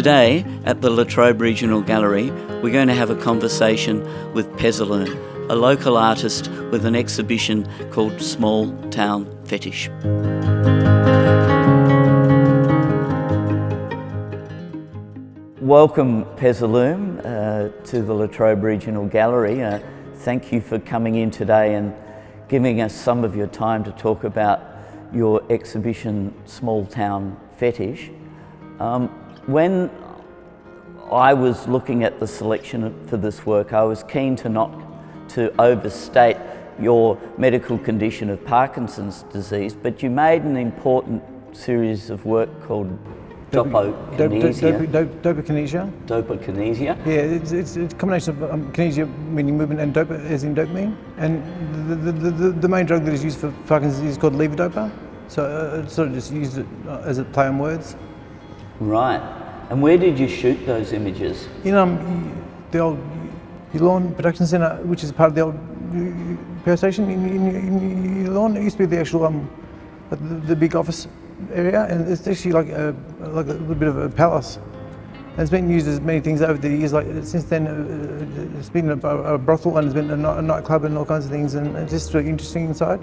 Today at the Latrobe Regional Gallery, we're going to have a conversation with Pezaloom, a local artist with an exhibition called Small Town Fetish. Welcome, Pezaloom, to the Latrobe Regional Gallery. Thank you for coming in today and giving us some of your time to talk about your exhibition, Small Town Fetish. When I was looking at the selection for this work, I was keen not to overstate your medical condition of Parkinson's disease, but you made an important series of work called Dopokinesia. Dopokinesia? Yeah, it's a combination of kinesia meaning movement and dopa as in dopamine. And the main drug that is used for Parkinson's is called levodopa. So I sort of just used it as a play on words. Right. And where did you shoot those images? In the old Lawn Production Centre, which is part of the old power station in Lawn. It used to be the actual the big office area, and it's actually like a little bit of a palace. And it's been used as many things over the years. Like since then, it's been a brothel and it's been a nightclub and all kinds of things, and it's just really interesting inside.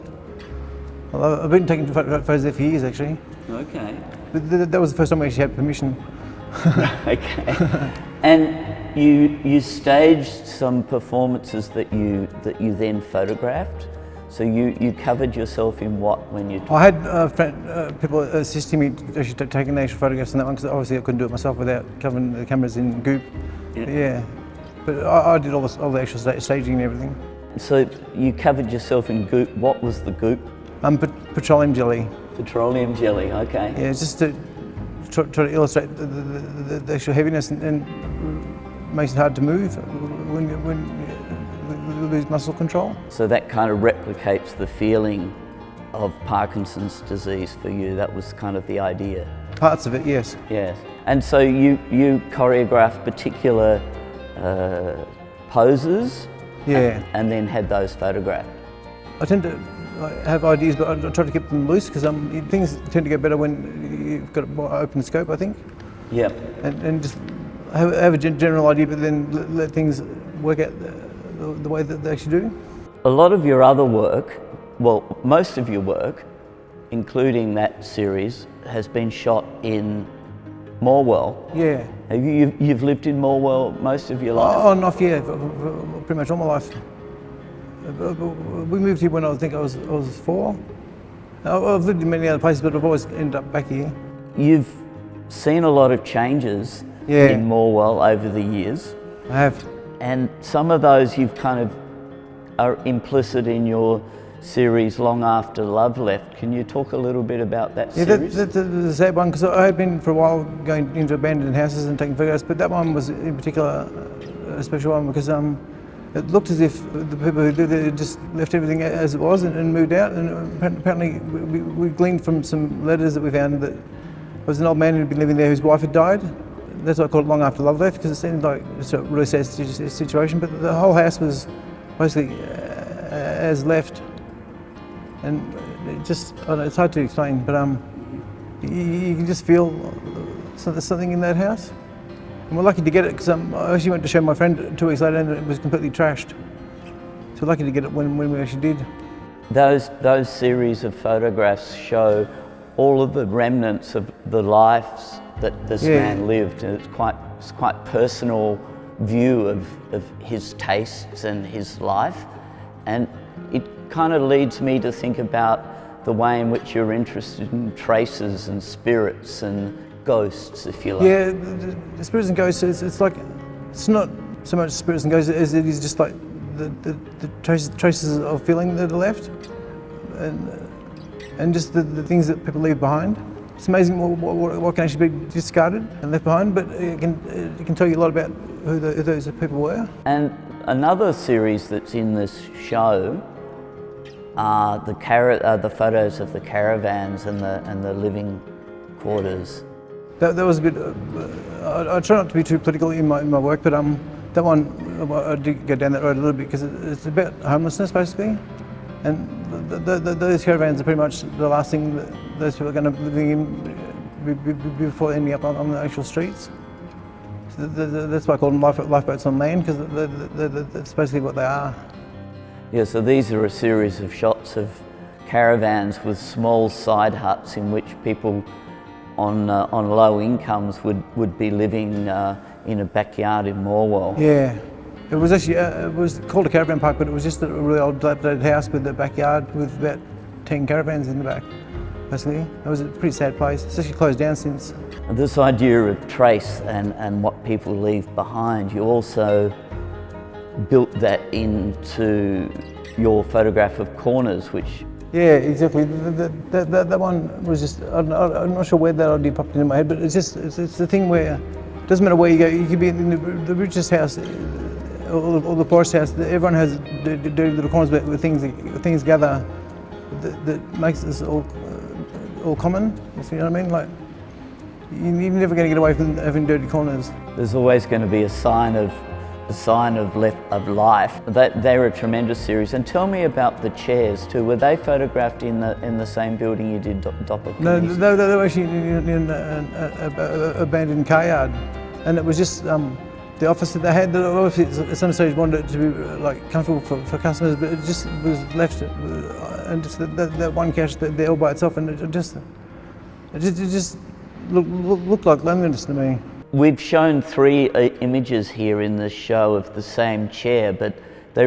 I've been taking photos there for years actually. Okay. But that was the first time we actually had permission. Okay. And you staged some performances that you then photographed. So you covered yourself in what when you? I had people assisting me actually taking the actual photographs on that one, because obviously I couldn't do it myself without covering the cameras in goop. Yeah. But I did all the actual staging and everything. So you covered yourself in goop. What was the goop? Petroleum jelly. Petroleum jelly. Okay. Yeah, it's just to try to illustrate the actual heaviness and makes it hard to move when you lose muscle control. So that kind of replicates the feeling of Parkinson's disease for you. That was kind of the idea. Parts of it, yes. Yes. And so you choreographed particular poses. Yeah. And then had those photographed. I tend to have ideas, but I try to keep them loose, because things tend to get better when you've got a more open scope, I think. Yeah. And just have a general idea, but then let things work out the way that they actually do. A lot of your other work, well, most of your work, including that series, has been shot in Morwell. Yeah. You've lived in Morwell most of your life? On and off, yeah, for pretty much all my life. We moved here when I was 4. I've lived in many other places, but I've always ended up back here. You've seen a lot of changes in Morwell over the years. I have. And some of those you've kind of are implicit in your series Long After Love Left. Can you talk a little bit about that series? Yeah, that's a sad one, because I had been for a while going into abandoned houses and taking photographs, but that one was in particular a special one, because it looked as if the people who lived there just left everything as it was and moved out. And apparently we gleaned from some letters that we found that there was an old man who'd been living there whose wife had died. That's why I call it Long After Love Left, because it seemed like it's a really sad situation. But the whole house was basically as left, and it just, I don't know, it's hard to explain. But you can just feel there's something in that house. And we're lucky to get it, because I actually went to show my friend 2 weeks later and it was completely trashed. So we're lucky to get it when we actually did. Those series of photographs show all of the remnants of the lives that this man lived, and it's quite personal view of his tastes and his life, and it kind of leads me to think about the way in which you're interested in traces and spirits and ghosts, if you like. Yeah, the spirits and ghosts, it's not so much spirits and ghosts as it is just like the traces of feeling that are left, and just the things that people leave behind. It's amazing what can actually be discarded and left behind, but it can tell you a lot about who those people were. And another series that's in this show are the photos of the caravans and the living quarters. That was a bit. I try not to be too political in my work, but that one I did go down that road a little bit, because it's about homelessness basically, and those caravans are pretty much the last thing that those people are going to be living in before ending up on the actual streets. that's why I call them lifeboats on land, because that's basically what they are. Yeah, so these are a series of shots of caravans with small side huts in which people on low incomes would be living in a backyard in Morwell. Yeah, it was actually it was called a caravan park, but it was just a really old dilapidated house with a backyard with about 10 caravans in the back. Basically, it was a pretty sad place. It's actually closed down since. This idea of trace and what people leave behind, you also built that into your photograph of corners, which... Yeah, exactly. That one was just, I'm not sure where that idea popped into my head, but it's the thing where it doesn't matter where you go, you could be in the richest house or the poorest house, everyone has dirty little corners where things gather that makes us all common, if you know what I mean? Like, you're never going to get away from having dirty corners. There's always going to be a sign of life. They're a tremendous series. And tell me about the chairs too. Were they photographed in the same building you did Doppler? No, they were actually in an abandoned car yard, and it was just the office that they had. Obviously, at some stage wanted it to be like comfortable for customers, but it just was left, and just that one couch there all by itself, and it just looked like loneliness to me. We've shown 3 images here in this show of the same chair, but they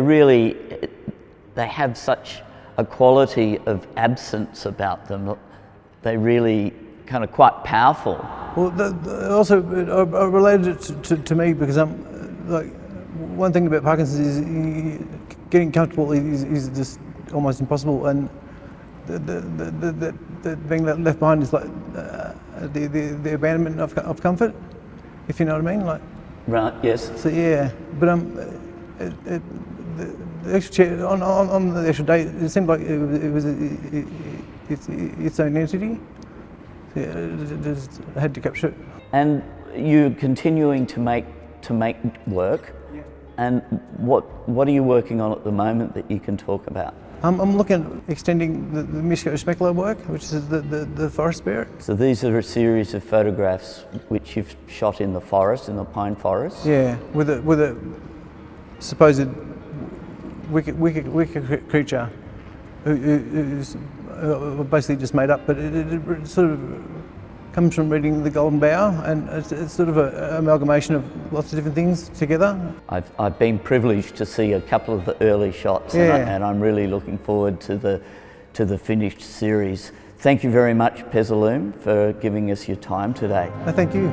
have such a quality of absence about them. They're really kind of quite powerful. Well, also I related it to me because like one thing about Parkinson's is getting comfortable is just almost impossible, and the being left behind is like the abandonment of comfort, if you know what I mean. Like, right. Yes. So yeah, but the actual chair on the actual day, it seemed like it was its own entity. So yeah, just had to capture it. And you're continuing to make work. Yeah. And what are you working on at the moment that you can talk about? I'm looking at extending the Misco specular work, which is the forest spirit. So these are a series of photographs which you've shot in the forest, in the pine forest? Yeah, with a supposed wicked creature who's basically just made up, but it sort of comes from reading The Golden Bough, and it's sort of an amalgamation of lots of different things together. I've been privileged to see a couple of the early shots, yeah. and I'm really looking forward to the finished series. Thank you very much, Pezaloom, for giving us your time today. Thank you.